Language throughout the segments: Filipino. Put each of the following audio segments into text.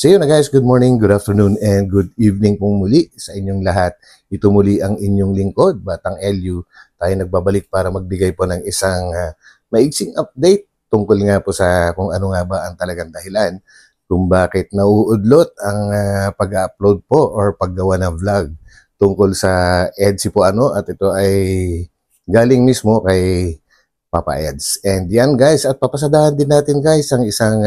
So yun na guys, good morning, good afternoon, and good evening pong muli sa inyong lahat. Ito muli ang inyong lingkod, Batang LU. Tayo nagbabalik para magbigay po ng isang maigsing update tungkol nga po sa kung ano nga ba ang talagang dahilan kung bakit nauudlot ang pag-upload po or paggawa ng vlog tungkol sa EDSI po ano, at ito ay galing mismo kay Papa Eds. And yan guys, at papasadahan din natin guys ang isang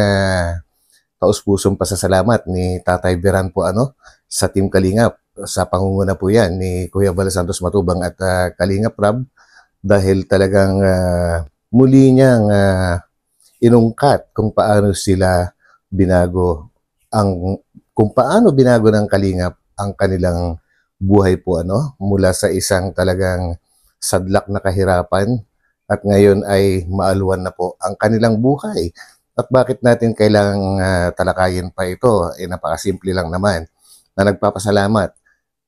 taus-pusong pasasalamat ni Tatay Beran po ano sa Team Kalingap. Sa pangunguna po yan ni Kuya Val Santos Matubang at Kalingap Rab, dahil talagang muli niyang inungkat kung paano sila binago kung paano binago ng Kalingap ang kanilang buhay po ano, mula sa isang talagang sadlak na kahirapan at ngayon ay maaluan na po ang kanilang buhay. At bakit natin kailangang talakayin pa ito? Napakasimple lang naman na nagpapasalamat.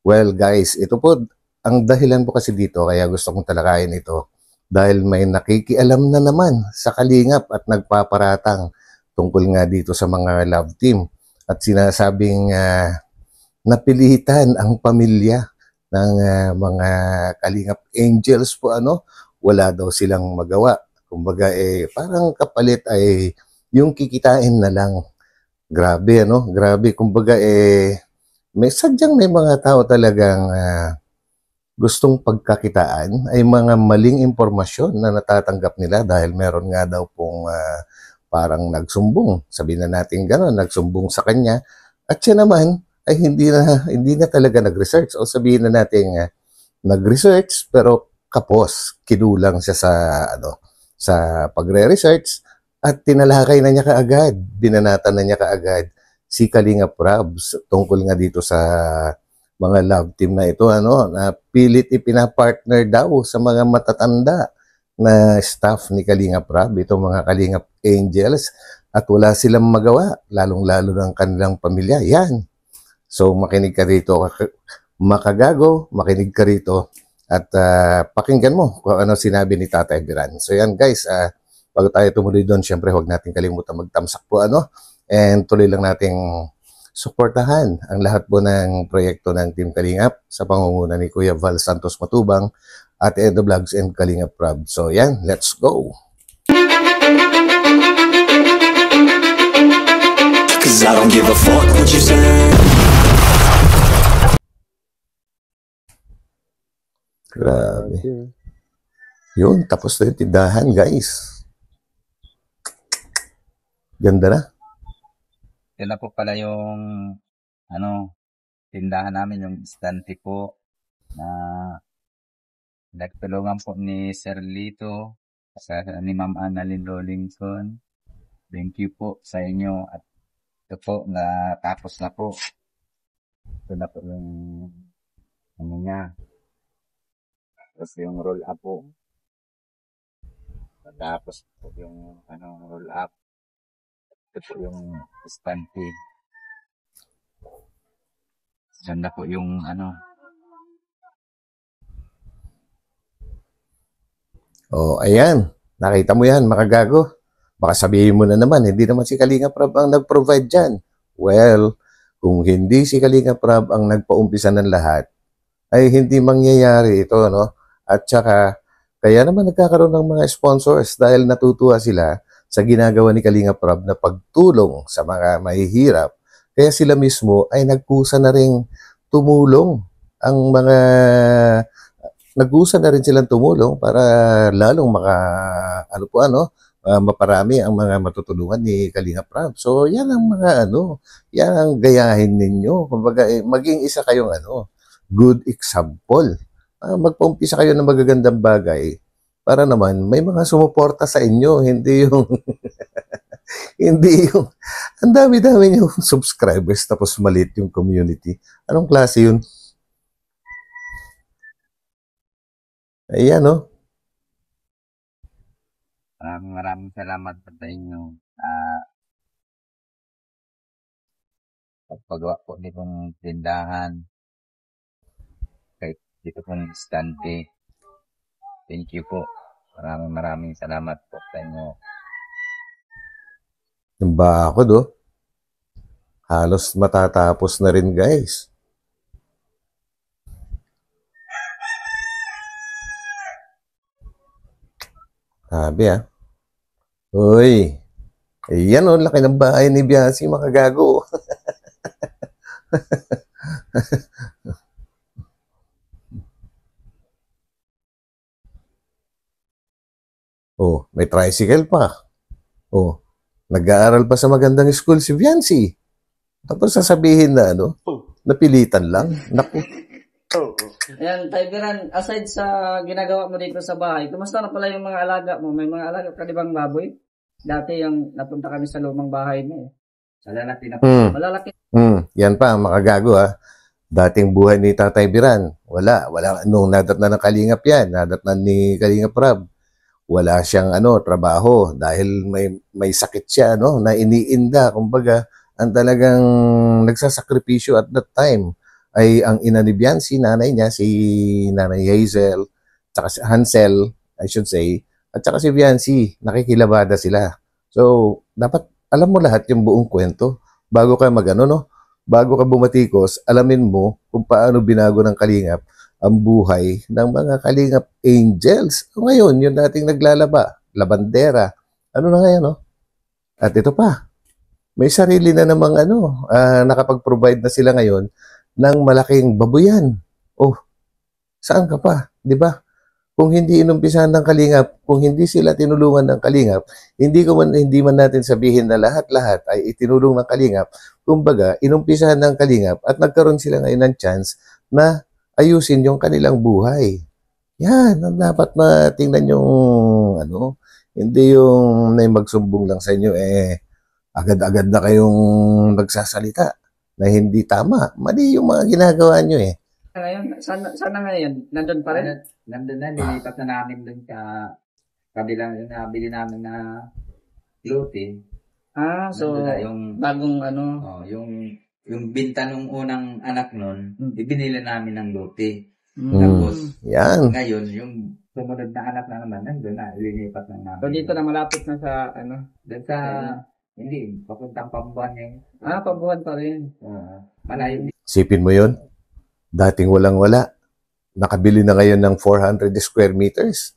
Well guys, ito po ang dahilan po kasi dito kaya gusto kong talakayin ito, dahil may nakikialam na naman sa Kalingap at nagpaparatang tungkol nga dito sa mga love team at sinasabing napilitan ang pamilya ng mga Kalingap Angels po ano, wala daw silang magawa. Kumbaga parang kapalit ay yung kikitain na lang. Grabe ano, grabe. Kumbaga may mga tao talagang gustong pagkakitaan, ay mga maling impormasyon na natatanggap nila dahil meron nga daw pong parang nagsumbong. Sabihin na natin gano'n, nagsumbong sa kanya at siya naman ay hindi na talaga nag-research, o sabihin na natin nag-research pero kapos, kinulang siya sa pagre-research at tinalakay na niya kaagad, binanatan na niya kaagad si Kalingap Rabs tungkol nga dito sa mga love team na ito ano, na pilit ipinapartner daw sa mga matatanda na staff ni Kalingap Rab, itong mga Kalingap Angels, at wala silang magawa, lalong-lalo ng kanilang pamilya. Yan. So makinig ka rito, makagago, makinig ka rito at pakinggan mo kung ano sinabi ni Tatay Beran. So yan guys, bago tayo tumuloy doon, syempre huwag natin kalimutan magtamsak po ano, and tuloy lang nating suportahan ang lahat po ng proyekto ng Team Kalingap sa pangunguna ni Kuya Val Santos Matubang at Edo Vlogs and Kalingap Rab. So yan, let's go! Cause I don't give a fuck what you say. Grabe. Yun, tapos na yung tindahan, guys. Ganda na. Yun na po pala yung tindahan namin, yung istante po na nagtulungan po ni Sir Lito ni Ma'am Annalyn Rollinson. Thank you po sa inyo at ito po natapos na po. Ito na po yung niya. Tapos yung roll up po. Natapos po yung roll up. Ito po yung istante. Diyan na po yung Oh, ayan. Nakita mo yan, makagago. Baka sabihin mo na naman, hindi naman si Kalingap Rab ang nag-provide dyan. Well, kung hindi si Kalingap Rab ang nagpaumpisa ng lahat, ay hindi mangyayari ito, no? At saka, kaya naman nagkakaroon ng mga sponsors dahil natutuwa sila sa ginagawa ni Kalingap Rab na pagtulong sa mga mahihirap. Kaya sila mismo ay nagkusa na rin tumulong ang mga nag-usa na rin silang tumulong para lalong maparami ang mga matutulungan ni Kalingap Rab. So, yan ang mga yan ang gayahin ninyo. Kumbaga, maging isa kayong good example. Magpaumpisa kayo ng magagandang bagay para naman may mga sumuporta sa inyo, hindi yung hindi yung ang dami-dami yung subscribers tapos maliit yung community. Anong klase yun? Ayan, no? Maraming salamat po sa inyo. Pagpagawa po nitong tindahan. Kahit dito pong istante. Thank you po. Maraming salamat po sa inyo. Yung bakod, Halos matatapos na rin, guys. Sabi Uy, yan o, laki ng bahay ni Biasi, makagago. Oh, may tricycle pa. Oh, nag-aaral pa sa magandang school si Biancy. Tapos sasabihin na napilitan lang. Naku. Ayan, Taybiran, aside sa ginagawa mo dito sa bahay, kumusta na pala yung mga alaga mo? May mga alaga ka di bang baboy? Dati yung napunta kami sa lumang bahay mo. Malalaki na Malalaki. Yan pa, makagago Dating buhay ni Tatay Biran, wala. Nung nadatnan ng Kalingap yan, nadatnan ni Kalingap Rab, wala siyang trabaho dahil may sakit siya na iniinda. Kumbaga, ang talagang nagsasakripisyo at that time ay ang ina ni Biancy, nanay niya, si Nanay Hazel, tsaka si Hansel, I should say, at saka si Biancy, nakikilabada sila. So, dapat alam mo lahat yung buong kwento bago ka bago ka bumatikos, alamin mo kung paano binago ng Kalingap ang buhay ng mga Kalingap Angels. Ngayon, yung dating naglalaba, labandera, na ngayon, At ito pa, may sarili na namang nakapag-provide na sila ngayon ng malaking babuyan. Oh, saan ka pa? Di ba? Kung hindi inumpisahan ng Kalingap, kung hindi sila tinulungan ng Kalingap, hindi man natin sabihin na lahat-lahat ay itinulong ng Kalingap. Kumbaga, inumpisahan ng Kalingap at nagkaroon sila ngayon ng chance na ayusin yung kanilang buhay. Yan, ang dapat na tingnan yung hindi yung may magsumbong lang sa inyo agad-agad na kayong nagsasalita na hindi tama. Mali yung mga ginagawa nyo Ngayon, sana ngayon, nandun pa rin? Nandun na, nilipat na namin dun sa kabilang yung nabili namin na lote. So, yung bagong yung binta nung unang anak nun, ibinili namin ng lote. Tapos, yan. Ngayon, yung sumunod na anak na naman, nandun na, ililipat na namin. So, dito na malapit na sa, doon sa, hindi, papuntang Pambuan yung. Pambuan pa rin. Malayo. Sipin mo yun? Dating walang-wala. Nakabili na ngayon ng 400 square meters.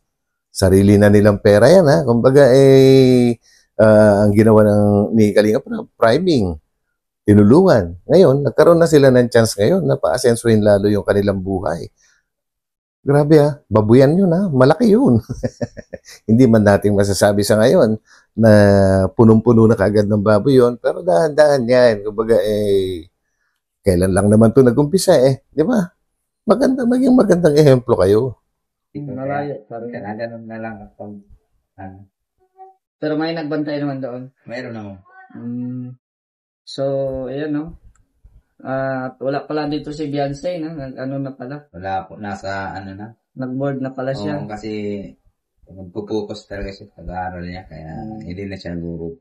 Sarili na nilang pera yan, Kumbaga, ang ginawa ni Kalingap priming, tinulungan. Ngayon, nagkaroon na sila ng chance ngayon na paasensuhin lalo yung kanilang buhay. Grabe babuyan yun malaki yun. Hindi man natin masasabi sa ngayon na punong-puno na kagad ng baboy yun, pero dahan-dahan yan. Kumbaga kailan lang naman ito nag-umpisa di ba? Maging magandang ehemplo kayo. Malayo. Ganun na lang pag Pero may nagbantay naman doon. Mayroon naman. So, ayan wala pala dito si Beyonce, na pala. Wala po, nasa na. Nag-board na pala siya. Oo, kasi magpupokus talaga siya sa pag-aaral niya, kaya hindi na siya guro.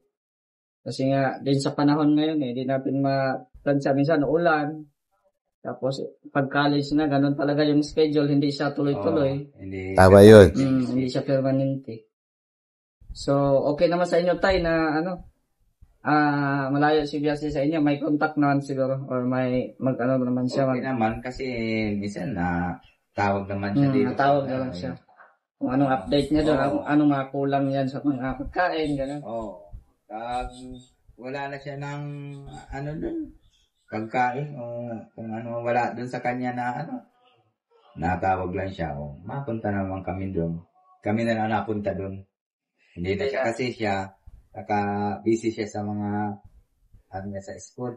Kasi nga, din sa panahon ngayon, hindi natin ma-tansya. Minsan, ulan. Tapos, pag college na, ganun talaga yung schedule. Hindi siya tuloy-tuloy. Tama yun. Hindi siya permanente. So, okay naman sa inyo, Tay, na malayo si Biasi sa inyo. May contact naman siguro. Or may naman siya. Okay naman, kasi minsan tawag naman siya dito. Natawag naman siya. Kung anong update niya doon, anong mga kulang yan sa mga pagkain, gano'n. Wala na siya ng doon, pagkain o kung wala doon sa kanya na natawag lang siya mapunta naman kami doon. Kami na lang napunta doon. Hindi na siya kasi busy siya sa mga niya sa school.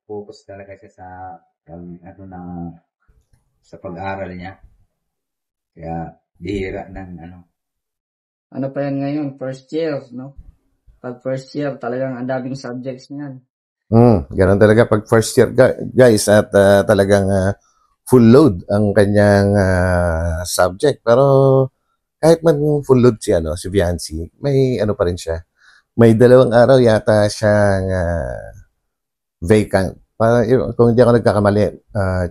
Focus talaga siya sa sa pag-aaral niya. Kaya bihira ng Ano pa yan ngayon? First year, no? Pag first year, talagang ang daming subjects niyan. Ganun talaga pag first year, guys, at talagang full load ang kanyang subject. Pero kahit man full load si Biancy, may pa rin siya. May 2 araw yata siyang vacant. Para, kung hindi ako nagkakamali,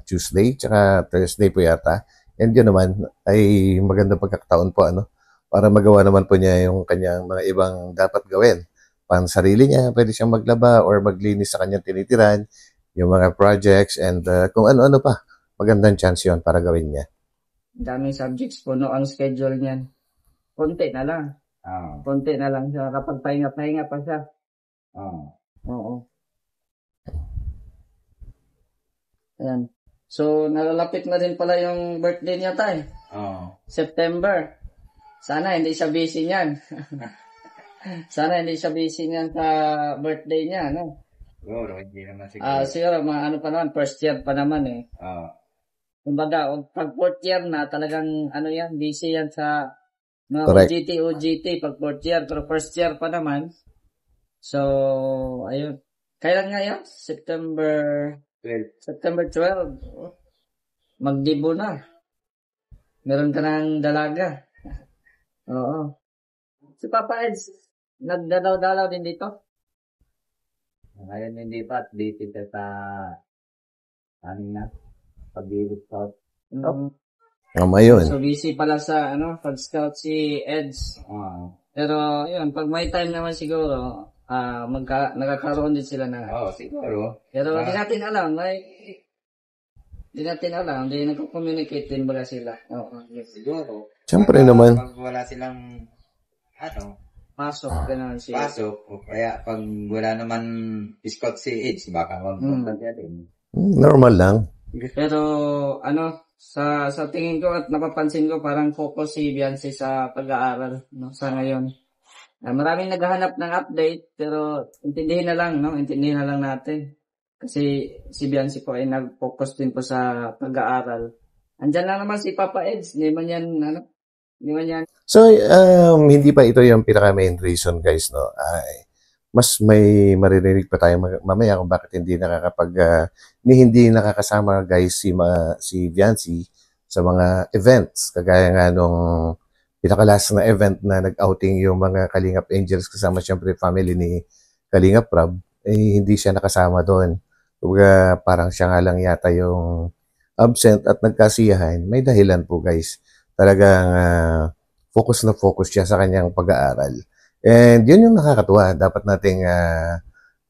Tuesday, tsaka Thursday po yata. And yun naman ay magandang pagkakataon po para magawa naman po niya yung kanyang mga ibang dapat gawin pansarili niya, pwede siyang maglaba or maglinis sa kanyang tinitiran, yung mga projects, and kung ano-ano pa. Magandang chance yun para gawin niya. Daming subjects, puno ang schedule niyan. Konti na lang. Konti na lang siya. Kapag pahinga pa siya. Oo. Ayan. So, nalalapit na din pala yung birthday niya, tay. September. Sana hindi siya busy niyan. Sana hindi siya busy niyan sa birthday niya, no? Siguro, hindi naman siguro. Siguro, ano pa naman, first year pa naman eh. Kumbaga, pag fourth year na, talagang, yan, busy yan sa mga Correct. OJT, pag fourth year, pero first year pa naman. So, ayun. Kailan nga yan? September 12. Magdibo na. Meron ka ng dalaga. Oo. Si Papa Eds, nagdalaw-dalaw din dito? Ngayon hindi pa, dito sa pag-ibig scout. Yun. So, busy pala sa, pag-scout si Eds. Pero, yun, pag may time naman siguro, nagkakaroon din sila na. Siguro. Pero, di natin alam, hindi nagko-communicate din baga sila. Yes. Siguro. Siyempre naman. Pag wala silang, Pasok, ganun siya. o kaya pag wala naman scout si Edge, baka magpunta din. Normal lang. Pero, sa tingin ko at napapansin ko, parang focus si Biancy sa pag-aaral, sa ngayon. Maraming naghahanap ng update, pero intindihin na lang natin. Kasi si Biancy po ay nag-focus din po sa pag-aaral. Andyan lang naman si Papa Eds, hindi man yan. So, hindi pa ito yung pinaka-main reason, guys, no? Mas may maririnig pa tayo mamaya kung bakit hindi hindi nakakasama, guys, si Viancy sa mga events. Kagaya nga nung pinakalas na event na nag-outing yung mga Kalingap Angels kasama siyempre family ni Kalingap Rab, hindi siya nakasama doon. Kumbaga, parang siya nga lang yata yung absent at nagkasiyahan. May dahilan po, guys. Talagang focus na focus siya sa kanyang pag-aaral. And yun yung nakakatuwa. Dapat nating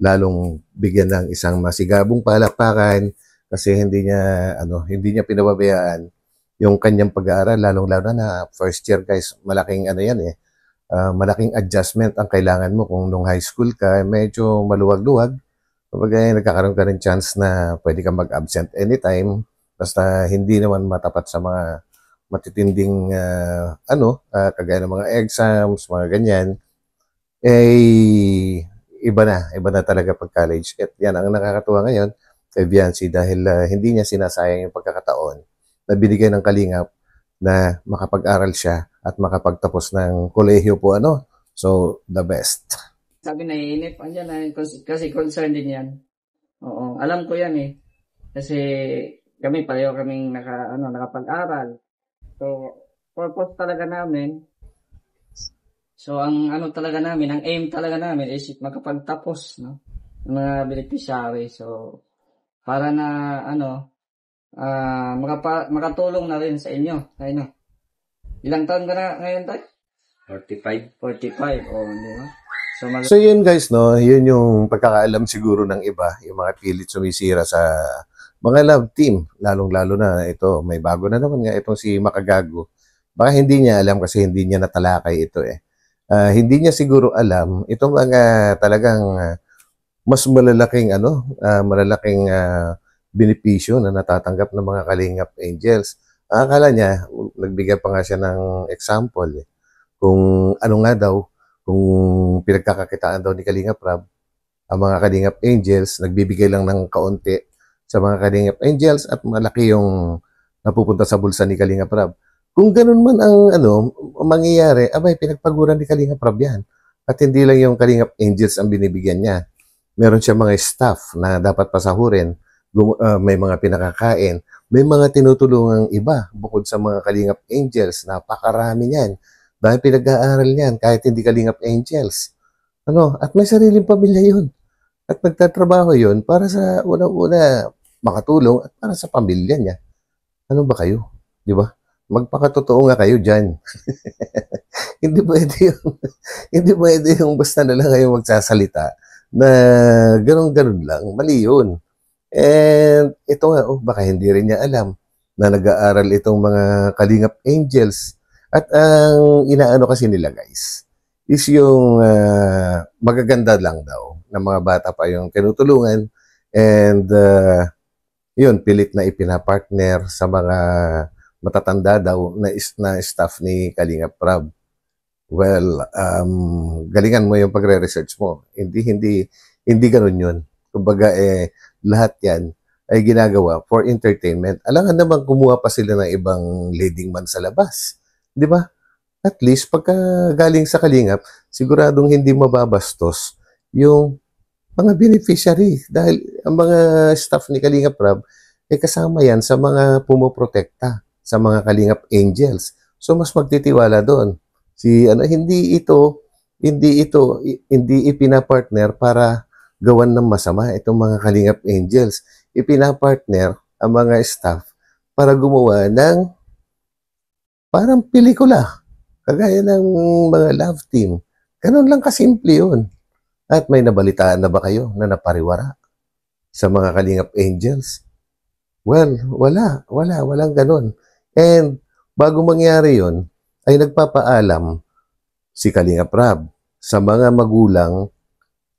lalong bigyan ng isang masigabong palakpakan kasi hindi niya pinababayaan yung kanyang pag-aaral, lalong-lalo na first year, guys. Malaking malaking adjustment ang kailangan mo kung nung high school ka, medyo maluwag-luwag. Kapag nagkakaroon ka rin chance na pwede kang mag-absent anytime, basta hindi naman matapat sa mga matitinding kagaya ng mga exams, mga ganyan, iba na talaga pag college. At yan ang nakakatuwa ngayon kay Viancy dahil hindi niya sinasayang yung pagkakataon na binigay ng Kalingap na makapag-aral siya at makapagtapos ng kolehiyo po So, the best. Sabi naiinip, kasi concerned din yan. Oo, alam ko yan eh. Kasi pareho kaming nakapag-aral. So, purpose talaga namin. So, ang talaga namin, ang aim talaga namin is makapagtapos, ng mga beneficiary. So, para na, makatulong na rin sa inyo. Ilang taon ka na ngayon, tayo? 45. 45, di ba? So, yun, guys, no? Yun yung pagkakaalam siguro ng iba, yung mga pilit sumisira sa mga love team, lalong-lalo na ito, may bago na naman nga itong si Makagago. Baka hindi niya alam kasi hindi niya natalakay ito eh. Hindi niya siguro alam itong mga talagang mas malalaking benepisyo na natatanggap ng mga Kalingap Angels. Akala niya, nagbigay pa nga siya ng example eh. Kung kung pinagkakakitaan daw ni Kalingap Rab, ang mga Kalingap Angels, nagbibigay lang ng kaunti sa mga Kalingap Angels at malaki yung napupunta sa bulsa ni Kalingap Rab. Kung ganun man ang mangyayari, pinagpaguran ni Kalingap Rab yan. At hindi lang yung Kalingap Angels ang binibigyan niya. Meron siya mga staff na dapat pasahurin. May mga pinakakain. May mga tinutulungang iba bukod sa mga Kalingap Angels. Napakarami niyan. Dahil pinag-aaral niyan kahit hindi Kalingap Angels. At may sariling pamilya yun. At nagtatrabaho yun para sa unang-una makatulong at para sa pamilya niya. Ano ba kayo? Di ba? magpakatotoo nga kayo dyan. Hindi pwede yung, hindi pwede yung basta na lang kayo magsasalita na ganun-ganun lang. Mali yun. And ito nga, baka hindi rin niya alam na nag-aaral itong mga Kalingap Angels. At ang inaano kasi nila guys, is yung magaganda lang daw na mga bata pa yung tinutulungan. And yun, pilit na ipinapartner sa mga matatanda daw na staff ni Kalingap Prab. Well, galingan mo yung pagre-research mo. Hindi ganun yun. Kumbaga, lahat yan ay ginagawa for entertainment. Alangan naman kumuha pa sila ng ibang leading man sa labas. Di ba? At least, pagka galing sa Kalingap, siguradong hindi mababastos yung mga beneficiary. Dahil ang mga staff ni Kalingap Prab, kasama yan sa mga pumoprotekta sa mga Kalingap Angels. So, mas magtitiwala doon. Hindi ipinapartner para gawan ng masama itong mga Kalingap Angels. Ipinapartner ang mga staff para gumawa ng parang pelikula. Kagaya ng mga love team. Ganun lang kasimple yun. At may nabalitaan na ba kayo na napariwara sa mga Kalingap Angels? Well, walang ganun. And bago mangyari yun, ay nagpapaalam si Kalingap Prab sa mga magulang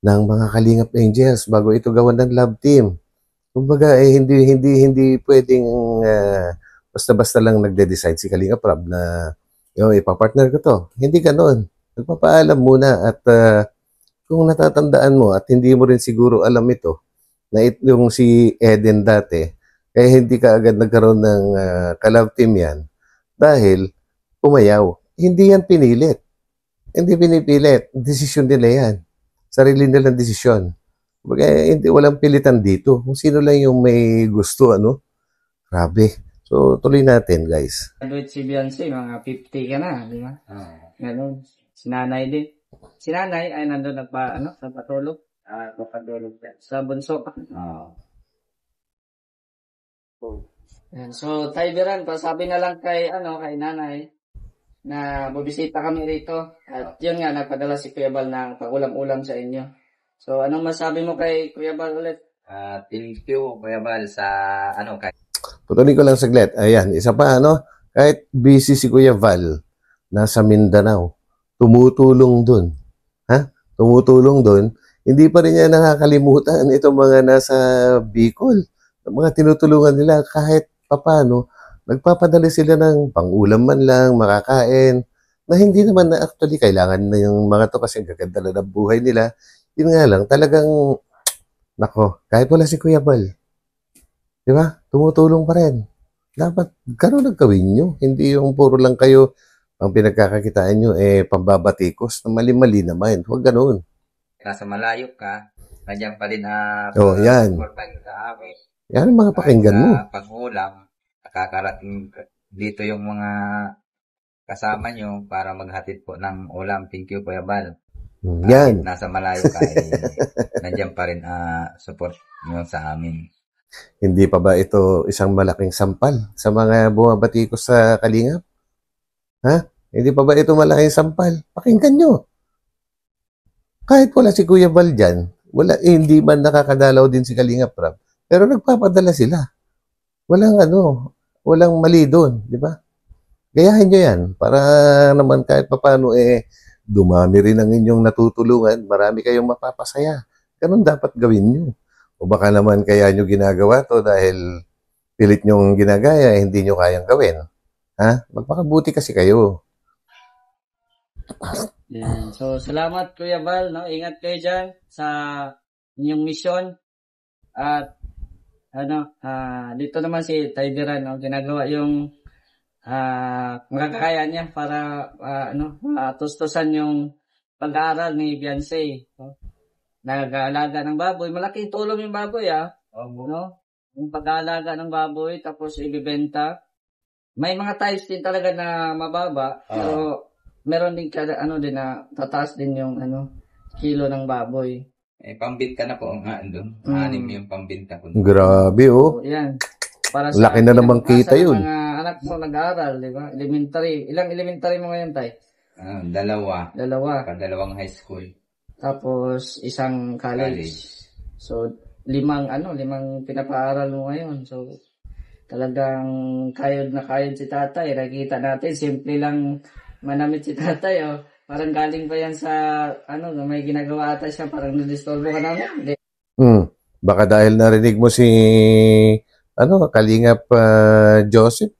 ng mga Kalingap Angels bago ito gawan ng love team. Kumbaga, hindi pwedeng basta-basta lang nagde-decide si Kalingap Prab na ipapartner ko to. Hindi ganun. Nagpapaalam muna at kung natatandaan mo at hindi mo rin siguro alam ito, na yung si Eden dati, kaya hindi ka agad nagkaroon ng ka-love team yan dahil umayaw. Hindi yan pinilit. Hindi pinipilit. Desisyon nila yan. Sarili nilang desisyon. Walang pilitan dito. Kung sino lang yung may gusto, grabe. So, tuloy natin, guys. Graduate si Beyonce, mga 50 ka na, di ba? Ganun. Si nanay din. Si nanay ay nandun nagpatulog. Nagpatulog sa bunso. Yan. So, Taybiran, pasabi na lang kay nanay na bubisita kami rito. At yun nga, nagpadala si Kuya Bal ng pag-ulam-ulam sa inyo. So, anong masabi mo kay Kuya Bal ulit? Thank you, Kuya Bal, sa Putulin ko lang saglit. Ayan, isa pa, kahit busy si Kuya Val, nasa Mindanao, tumutulong dun. Tumutulong dun. Hindi pa rin niya nakakalimutan itong mga nasa Bicol. Mga tinutulungan nila kahit papano, nagpapadala sila ng pang-ulam man lang, makakain, na hindi naman na actually kailangan na yung mga to kasi gaganda na ng buhay nila. Yun nga lang, talagang, kahit wala si Kuya Bal, di ba? Tumutulong pa rin. Dapat, ganun ang gawin nyo. Hindi yung puro lang kayo, ang pinagkakakitaan nyo, pambabatikos, na mali-mali naman. Huwag ganun. Nasa malayo ka, nandiyan pa rin yan. Sa amin. Yan ang mga pakinggan mo. Pag-ulam, nakakarating dito yung mga kasama nyo para maghatid po ng ulam. Thank you, Kuya Bal. Yan. Nasa malayo ka, nandiyan pa rin support nyo sa amin. Hindi pa ba ito isang malaking sampal sa mga bumabatikos sa Kalingap? Hindi pa ba ito malaking sampal? Pakinggan nyo. Kahit wala si Kuya Bal dyan, hindi man nakakadalaw din si Kalingap Prab, pero nagpapadala sila. Walang mali doon, di ba? Gayahin nyo yan para naman kahit papano dumami rin ang inyong natutulungan, marami kayong mapapasaya. Ganun dapat gawin nyo. O baka naman kaya nyo ginagawa to dahil pilit nyong ginagaya, hindi nyo kayang gawin. Magpakabuti kasi kayo. Yan. So, salamat Kuya Bal, ingat kayo dyan sa inyong misyon. At dito naman si Taybiran, ginagawa yung makakaya niya para tustusan yung pag-aaral ni Beyonce. Nag-aalaga ng baboy. Malaking tulong yung baboy, Yung pag-aalaga ng baboy, tapos ibibenta. May mga types din talaga na mababa, pero meron din na tataas din yung kilo ng baboy. Pambit ka na po doon. Anim yung pambinta ko. Grabe, So, yan. Para sa laki na namang kita yun. Mga anak mo nag-aaral, di ba? Elementary. Ilang elementary mo ngayon, tay? Dalawa. Dalawa. Dalawang high school. Tapos isang college. So, limang pinapaaral mo ngayon. So, talagang kayod na kayod si tatay. Nakikita natin, simple lang manamit si tatay. Oh. Parang galing pa yan sa, may ginagawa ata siya. Parang nadistorbo ka namin. Hindi. Baka dahil narinig mo si Kalingap Joseph,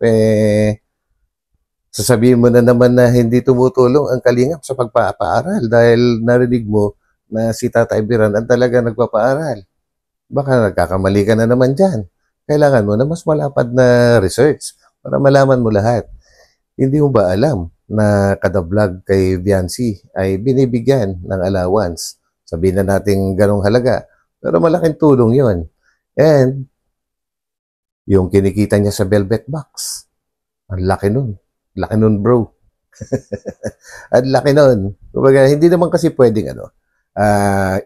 sasabihin mo na naman na hindi tumutulong ang Kalingap sa pagpapaaral dahil narinig mo na si Tatay Biran ang talaga nagpapaaral. Baka nagkakamali ka na naman dyan. Kailangan mo na mas malapad na research para malaman mo lahat. Hindi mo ba alam na kada vlog kay Viancy ay binibigyan ng allowance? Sabihin na natin ganong halaga. Pero malaking tulong yon. And yung kinikita niya sa Velvet Box, ang laki nun. Laki nun, bro. Ang laki nun. Kumbaga, hindi naman kasi pwedeng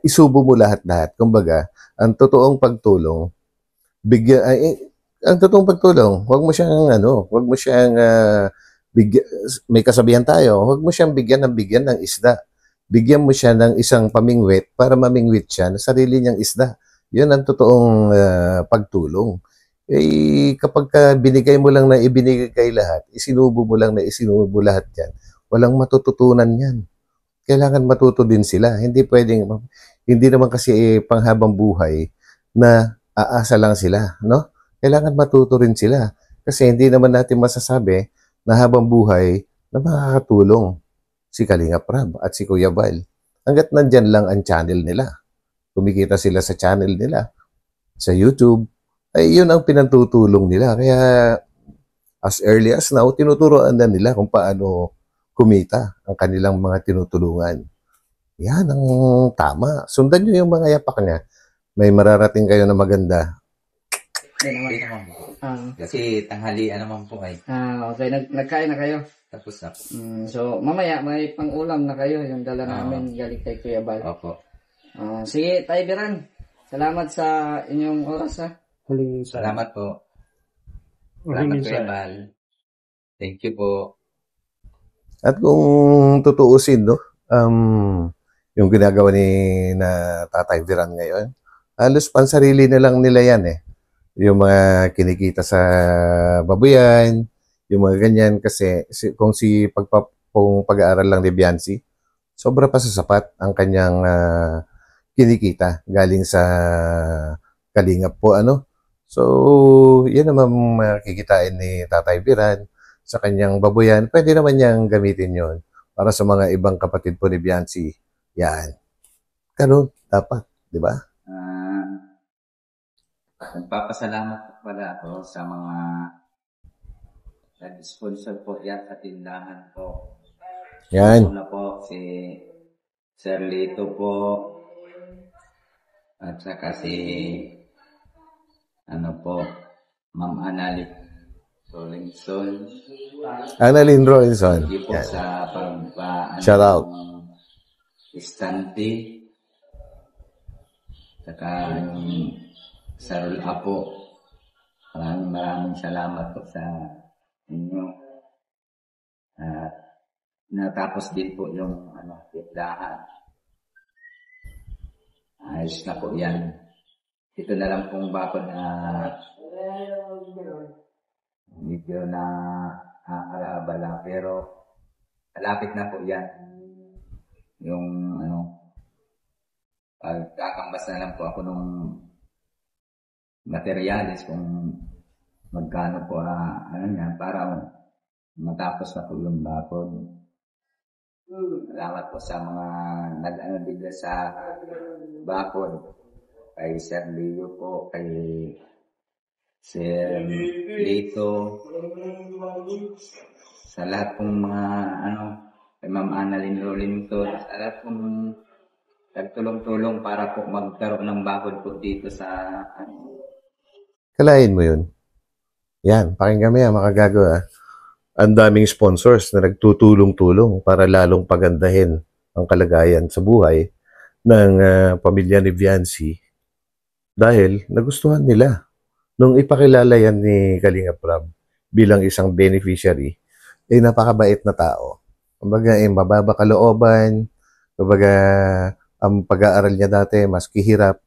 isubo mo lahat-lahat. Kumbaga, ang totoong pagtulong, huwag mo siyang may kasabihan tayo, huwag mo siyang bigyan ng isda. Bigyan mo siya ng isang pamingwit para mamingwit siya na sarili niyang isda. Yun ang totoong pagtulong. Kapag binigay mo lang na ibinigay lahat, isinubo mo lang na isinubo lahat yan, walang matututunan yan. Kailangan matuto din sila. Hindi naman kasi panghabang buhay na aasa lang sila, no? Kailangan matuto rin sila. Kasi hindi naman natin masasabi na habang buhay na makakatulong si Kalingap Rab at si Kuya Bal. Hanggat nandyan lang ang channel nila. Kumikita sila sa channel nila. Sa YouTube, ay yun ang pinantutulong nila. Kaya as early as now, tinuturoan na nila kung paano kumita ang kanilang mga tinutulungan. Yan ang tama. Sundan nyo yung mga yapak niya. May mararating kayo na maganda. Hindi naman po. Kasi tanghalian naman po ay. Okay. Nagkain na kayo? Tapos na. So, mamaya may pang-ulam na kayo. Yung dala namin galing kay Kuya Bal. Opo. Sige, Tay Biran. Salamat sa inyong oras, ha? Salamat po. Salamat, Kuya Bal. Thank you po. At kung tutuusin, no, yung ginagawa ni na Tatay Biran ngayon, halos pansarili na lang nila yan Yung mga kinikita sa babuyan, yung mga ganyan, kasi kung pag-aaral lang ni Viancy, sobra pa sa sapat ang kanyang kinikita galing sa Kalingap po, So, yan naman makikitain ni Tatay Biran sa kanyang babuyan. Pwede naman niyang gamitin yon para sa mga ibang kapatid po ni Viancy. Yan. Ganun, dapat, di ba? Nagpapasalamat po pala ako sa mga nag-sponsor po yan sa tindahan po. Yan. Una po si Sir Lito po at saka si Ma'am Annalyn Robinson. Annalyn Robinson. Hindi po sa shout out. Istante. Saka yung Sarul Apo. Maraming salamat po sa inyo. Natapos din po yung tindahan. Ayos na po yan. Ito na lang pong bakod na medyo na alabala, pero malapit na po yan. Yung pagkakambas na lang po ako nung materialis kung magkano po para matapos na po yung bakod. Salamat po sa mga nag-bigla sa bakod. Kay Sir Leo po, kay Sir Lito, sa lahat pong mga kay Ma'am Annalyn Rolinton, sa lahat pong nagtulong-tulong para po magkaroon ng bakod po dito sa Kalain mo yun. Yan, pakinggan mo yan, makagago. Ang daming sponsors na nagtutulong-tulong para lalong pagandahin ang kalagayan sa buhay ng pamilya ni Viancy dahil nagustuhan nila nung ipakilala yan ni Kalingap Rab bilang isang beneficiary, napakabait na tao. Kumbaga, mababa kalooban. Kumbaga, ang pag-aaral niya dati, maski hirap,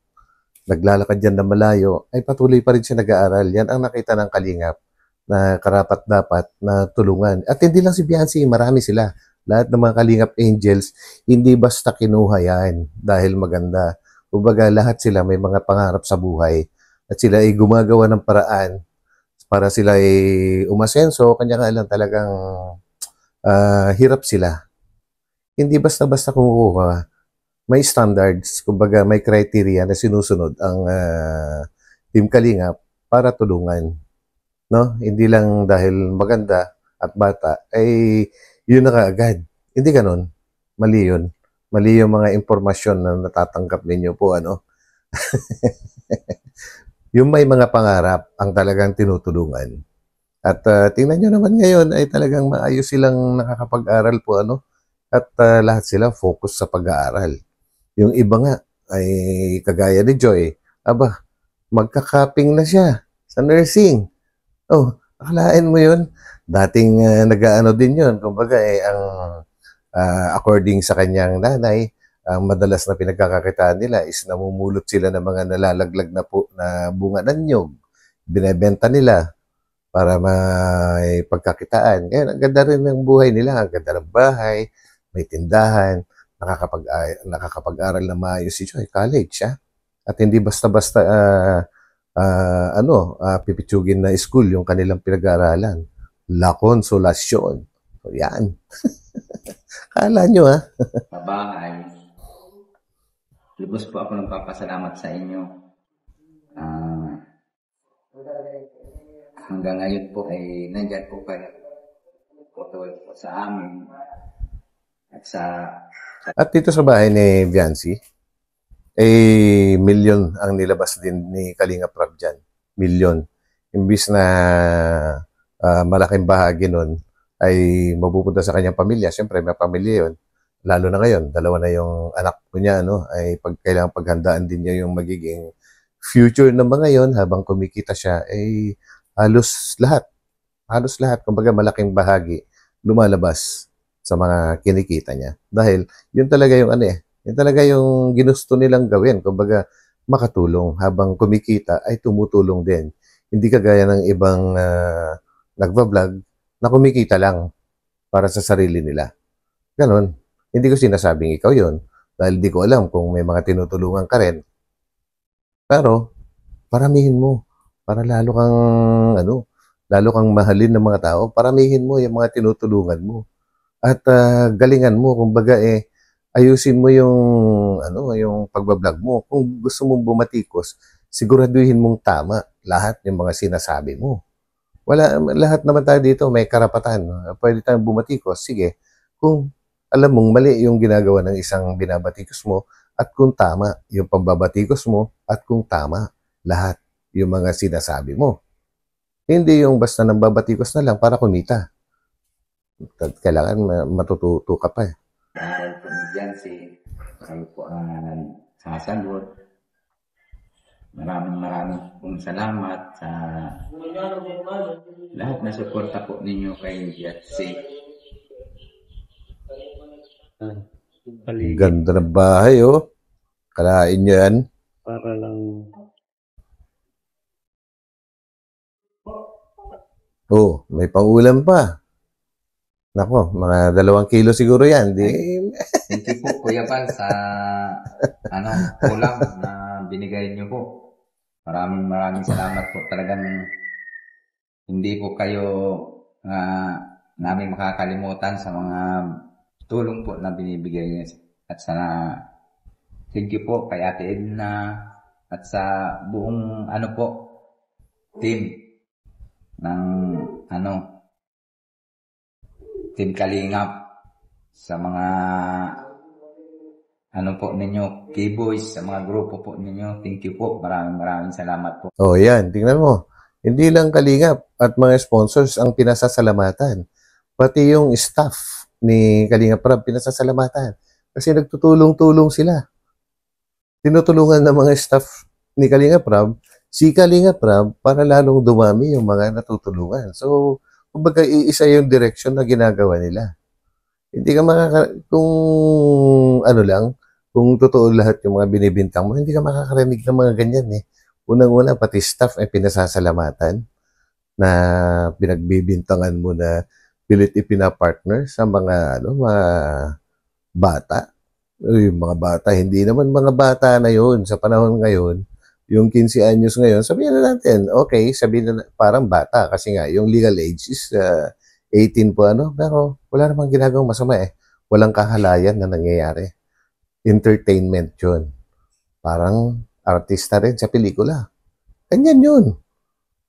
naglalakad yan na malayo, ay patuloy pa rin siya nag-aaral. Yan ang nakita ng Kalingap na karapat-dapat na tulungan. At hindi lang si Biancy, marami sila. Lahat ng mga Kalingap Angels, hindi basta kinuha yan dahil maganda. Kumbaga, lahat sila may mga pangarap sa buhay at sila ay gumagawa ng paraan para sila ay umasenso. Kanya nga lang talagang hirap sila. Hindi basta-basta kumukuha. May standards, kumbaga may criteria na sinusunod ang Team Kalingap para tulungan. No? Hindi lang dahil maganda at bata, ay yun na kaagad. Hindi ganon. Mali yun. Mali yung mga impormasyon na natatanggap ninyo po, ano? Yung may mga pangarap ang talagang tinutulungan. At tingnan nyo naman ngayon ay talagang maayos silang nakakapag-aral po, ano? At lahat sila focus sa pag-aaral. Yung iba nga ay kagaya ni Joy, aba, magkakaping na siya sa nursing. Oh, akalain mo yun? Dating nag-aano din yun. Kumbaga ang according sa kanyang nanay, ang madalas na pinagkakakitaan nila is namumulot sila ng mga nalalaglag na po na bunga ng nyog. Binebenta nila para may pagkakitaan. Kaya ang ganda rin ng buhay nila. Ang ganda ng bahay, may tindahan, nakakapag-aral na maayos si Joy. College siya. At hindi basta-basta pipitsugin na school yung kanilang pinag-aaralan. La Consolacion. So, yan. Kala nyo, ha? Babahay. Lubos po ako nagpapasalamat sa inyo. Hanggang ngayon po ay nandyan po kayo. Patuloy po sa amin. At dito sa bahay ni Biancy, milyon ang nilabas din ni Kalingap Rab dyan. Milyon. Imbis na malaking bahagi nun ay mapupunta sa kanyang pamilya. Siyempre, may pamilya yun. Lalo na ngayon, dalawa na yung anak ko niya, ay kailangan paghandaan din niya yung magiging future ng mga yon habang kumikita siya, ay halos lahat, kumbaga malaking bahagi, lumalabas sa mga kinikita niya. Dahil, yun talaga yung yun talaga yung ginusto nilang gawin. Kumbaga, makatulong habang kumikita ay tumutulong din. Hindi kagaya ng ibang nagbablog na kumikita lang para sa sarili nila. Ganon. Hindi ko sinasabing ikaw yon dahil di ko alam kung may mga tinutulungan ka rin. Pero, paramihin mo para lalo kang mahalin ng mga tao. Paramihin mo yung mga tinutulungan mo. At galingan mo, kumbaga ayusin mo yung pagbablog mo. Kung gusto mong bumatikos, siguraduhin mong tama lahat yung mga sinasabi mo. Lahat naman tayo dito may karapatan. Pwede tayong bumatikos. Sige, kung alam mong mali yung ginagawa ng isang binabatikos mo at kung tama yung pambabatikos mo at kung tama lahat yung mga sinasabi mo. Hindi yung basta nambabatikos na lang para kumita. Kailangan matututo ka pa. Dahil po ni Biancy, kayo po ang sasagot. Maraming pong salamat sa lahat na suporta po ninyo kay Biancy. Ganda ng bahay, oh. Kalain nyo yan. Para lang. Oh, may pangulam pa. Nako, mga 2 kilo siguro yan. Thank you po, Kuya Pal, sa ulam na binigay niyo po. Maraming salamat po. Talagang hindi po kayo namin makakalimutan sa mga tulong po na binibigay niyo. At sana thank you po kay Ate Edna at sa buong team ng Team Kalingap, sa mga ninyo, K-Boys, sa mga grupo po ninyo. Thank you po. Maraming salamat po. Oh, yan. Tingnan mo. Hindi lang Kalingap at mga sponsors ang pinasasalamatan. Pati yung staff ni Kalingap Rab pinasasalamatan. Kasi nagtutulong-tulong sila. Tinutulungan ng mga staff ni Kalingap Rab si Kalinga Prab para lalong dumami yung mga natutulungan. So, kumbaga, iisa yung direction na ginagawa nila. Hindi ka kung ano lang, kung totoo lahat yung mga binibintang mo, hindi ka makakarinig ng mga ganyan eh. Unang-una, pati staff ay pinasasalamatan na pinagbibintangan mo na pilit ipinapartner sa mga mga bata. Yung mga bata, hindi naman mga bata na yun sa panahon ngayon. Yung 15 anyos ngayon, sabihin na natin, okay, sabihin na parang bata kasi nga yung legal age is 18 po pero wala namang ginagawang masama eh. Walang kahalayan na nangyayari. Entertainment yun. Parang artista rin sa pelikula. Ganyan yun.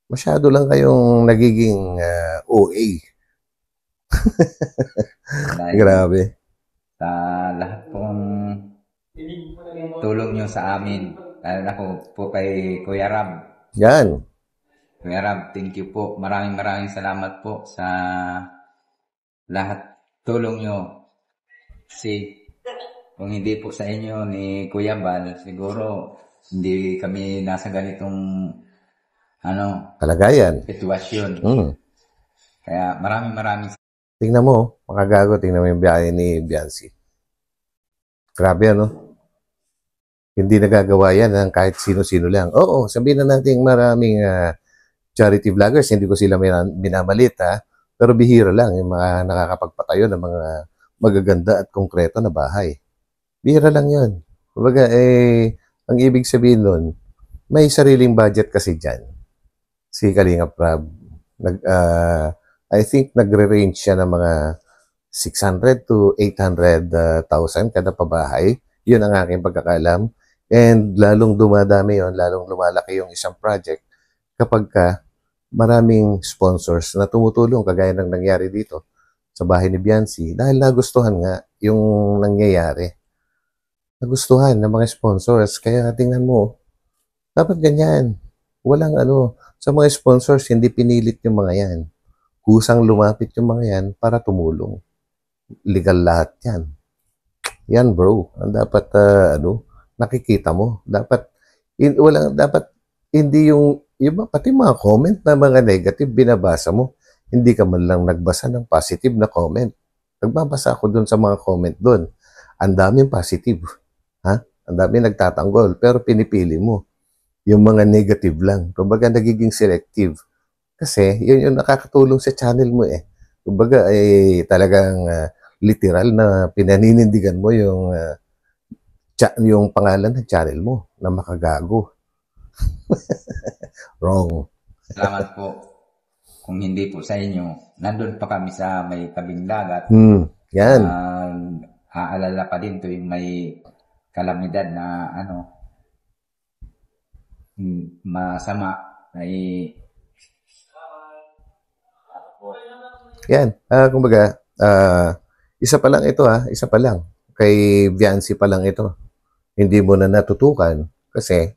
Masyado lang kayong nagiging OA. Dahil Grabe. sa lahat pong tulong nyo sa amin. Lalo na po kay Kuya Rab. Yan. Kuya Rab, thank you po. Maraming salamat po sa lahat tulong nyo. Kasi kung hindi po sa inyo ni Kuya Bal, siguro hindi kami nasa ganitong Kalagayan. sitwasyon. Kaya maraming Tingnan mo, makagago, tingnan mo yung biyahe ni Biancy. Grabe Hindi nagagawa yan ng kahit sino-sino lang. Oo, sabihin na natin maraming charity vloggers, hindi ko sila minamalit pero bihira lang yung mga nakakapagpatayo ng mga magaganda at konkreto na bahay. Bihira lang yun. Kumbaga, ang ibig sabihin nun, may sariling budget kasi dyan. Si Kalinga Prab, I think nagre-range siya ng mga 600 to 800,000 kada pabahay. Yun ang aking pagkakalam. And lalong dumadami yon, lalong lumalaki yung isang project kapag maraming sponsors na tumutulong kagaya ng nangyari dito sa bahay ni Biancy dahil nagustuhan nga yung nangyayari. Nagustuhan ng mga sponsors. Kaya tingnan mo, dapat ganyan. Walang sa mga sponsors, hindi pinilit yung mga yan. Kusang lumapit yung mga yan para tumulong. Legal lahat yan. Yan bro, ang dapat nakikita mo. Dapat hindi yung pati mga comment na mga negative binabasa mo. Hindi ka man lang nagbasa ng positive na comment. Nagbabasa ako dun sa mga comment dun. Ang daming positive. Ang daming nagtatanggol. Pero pinipili mo yung mga negative lang. Kumbaga nagiging selective. Kasi yun yung nakakatulong sa channel mo eh. Kumbaga talagang literal na pinaninindigan mo yung pangalan ng channel mo na makagago. Wrong. salamat po. Kung hindi po sa inyo, nandun pa kami sa may tabing dagat. Yan. Aalala pa din tuwing may kalamidad na masama ay yan. Kumbaga, isa pa lang ito isa pa lang. Kay Viancy pa lang ito. Hindi mo na natutukan kasi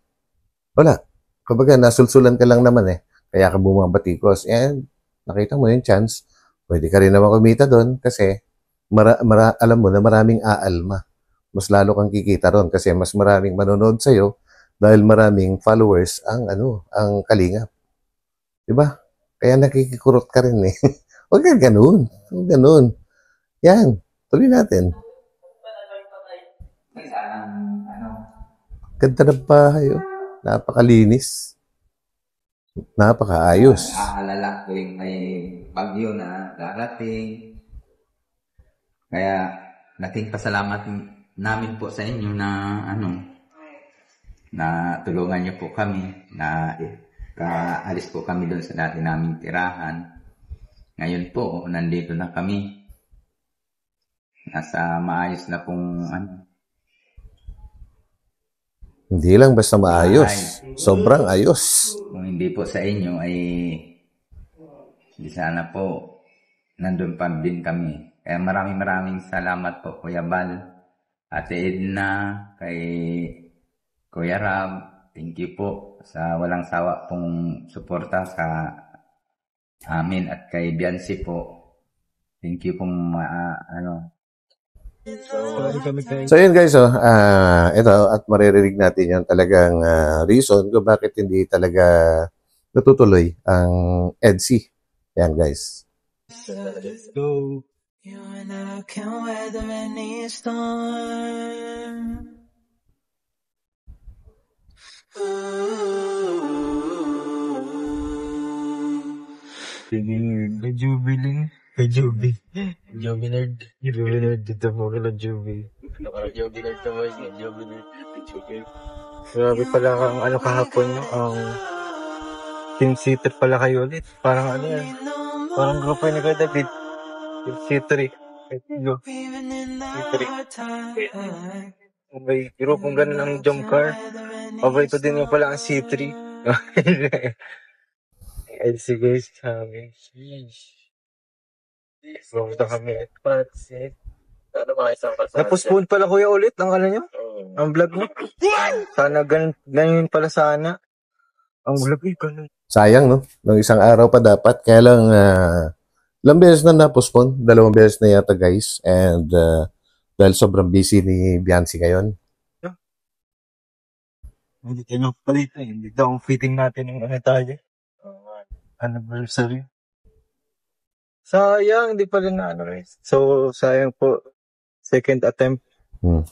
wala. Kumbaga, nasulsulan ka lang naman eh. Kaya ka bumabatikos. And nakita mo yung chance. Pwede ka rin naman kumita doon kasi alam mo na maraming aalma. Mas lalo kang kikita ron kasi mas maraming manonood sa'yo dahil maraming followers ang Kalingap. Diba? Kaya nakikikurot ka rin eh. Huwag ka ganun. Huwag ganun. Yan. Tuloy natin. Ganda ng bahay. Napakalinis. Napakaayos. Aalala ko yung may bagyo na darating. Kaya nating pasalamat namin po sa inyo na na tulungan niyo po kami na kaalis po kami doon sa dati naming tirahan. Ngayon po, nandito na kami. Nasa maayos na pong Hindi lang basta maayos. Sobrang ayos. Kung hindi po sa inyo ay di sana po nandun pa din kami. Kaya maraming salamat po Kuya Bal, Ate Edna, kay Kuya Rab. Thank you po sa walang sawa pong suporta sa amin at kay Biancy po. Thank you pong Sorry kami kayo. So yun guys, ito at maririnig natin yung talagang reason kung bakit hindi talaga natutuloy ang EDSI. Yan guys. Let's go. You and I can weather any storm. Kay Jubilin. Kay Jubi. Jubilard. Jubilard. Dito po kila Jubi. Jubilard naman. Jubilard. Grabe pala ang ano kahapon nyo. Ang team sitter pala kayo ulit. Parang ano yan. Parang grupo ni Kuya David. Team sitter eh. Go. Even in the Victory. hard time. May grupong ganun ang jump car. Paborito din mo pala ang C3. LC guys, kami. Pumunta kami at Patsit. Napospone pala kuya ulit ang ano nyo? Ang vlog mo? Sana ganun pala sana. Ang vlog eh, ganun. Sayang no, ng isang araw pa dapat. Kaya lang, ilang beses na na-postpone. 2 beses na yata guys. And dahil sobrang busy ni Biancy ngayon. Hindi tayo palit eh. Hindi daw ang fitting natin ng ano tayo. Anniversary. Sayang, hindi pa rin na ano guys. So, sayang po. Second attempt.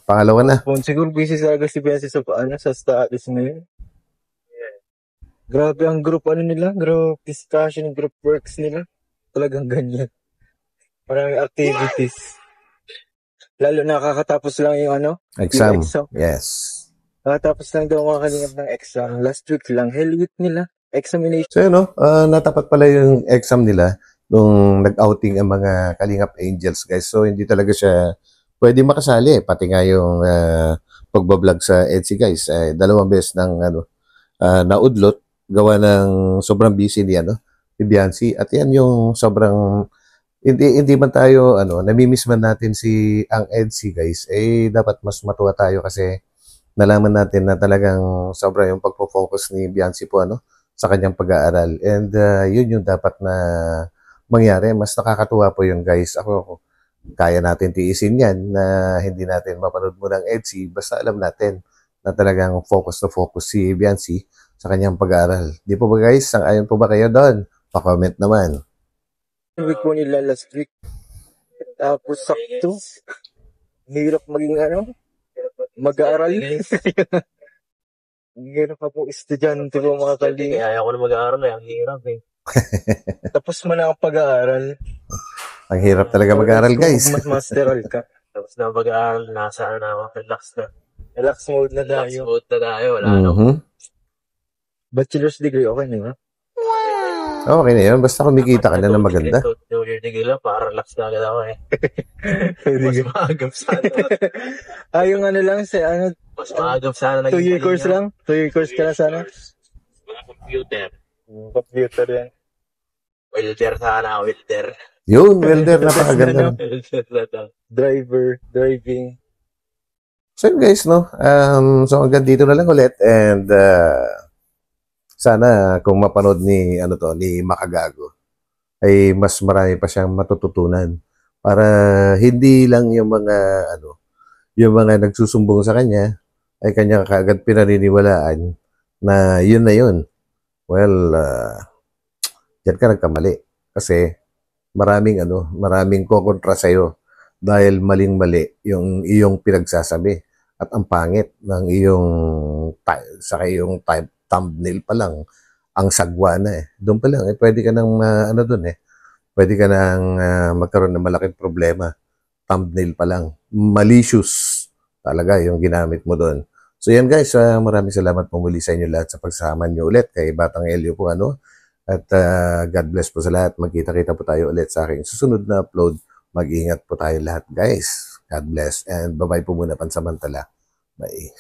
Pangalawa na. Siguro busy talaga si Biancy sa paano sa status ngayon. Grabe ang group ano nila, group discussion, group works nila. Talagang ganyan. Maraming activities. Lalo nakakatapos lang yung ano? Exam. Yung exam. Yes. Nakatapos lang daw mga kalingap ng exam. Last week lang, hell week nila. Examination. So yun no, natapat pala yung exam nila nung nag-outing ang mga Kalingap Angels guys. So hindi talaga siya pwede makasali. Pati nga yung pagbablog sa EDSI guys. 2 beses ng naudlot gawa ng sobrang busy ni Biancy. At yan yung sobrang hindi man tayo namimiss man natin si ang EDSI guys. Dapat mas matuwa tayo kasi nalaman natin na talagang sobra yung pagpo-focus ni Biancy po sa kanyang pag-aaral. And yun yung dapat na mangyari. Mas nakakatuwa po yun guys. Ako kaya natin tiisin yan na hindi natin mapanood mo ng EDSI basta alam natin na talagang focus na focus si Biancy sa kanyang pag-aaral. Di po ba guys? Sang-ayon po ba kayo doon? Pa-comment naman. Week po nila last week. Tapos sakto. Hirap maging mag-aaral. Hirap pa po estudyante po mga kalingap. Kaya ayaw ko na mag-aaral ang hirap eh. Tapos mo na ang pag-aaral. Ang hirap talaga mag-aaral guys. Mas masteral ka. Tapos na mag-aaral, nasa na ako, relax na. Relax mode na Relax tayo. mode na tayo, wala na. Bachelor's degree, okay na ba? Okay na yun. Basta kumikita ka na ng maganda. 2-year degree lang, para relax na agad ako eh. Mas maagap sana. Yung lang sa Mas maagap sana. 2-year course lang? 2-year course ka na sana? Mga computer. Computer yan. Welder sana, welder. Yun, welder. Napakaganda. Driver, driving. So yun guys, no? So hanggang dito na lang ulit. And sana kung mapanood ni Makagago ay mas marami pa siyang matututunan para hindi lang yung mga nagsusumbong sa kanya ay kanya kaagad pinaniniwalaan na yun. Well, diyan ka nagkamali kasi maraming kokontra sa'yo dahil maling-mali yung iyong pinagsasabi at ang pangit ng iyong thumbnail pa lang ang sagwa na Doon pa lang pwede ka nang pwede ka nang magkaroon ng malaking problema. Thumbnail pa lang. Malicious talaga yung ginamit mo doon. So yan guys, maraming salamat po muli sa inyo lahat sa pagsama niyo ulit kay Batang Elio po at God bless po sa lahat. Magkita-kita po tayo ulit sa aking susunod na upload. Mag-ingat po tayo lahat guys. God bless and bye-bye po muna pansamantala. Bye.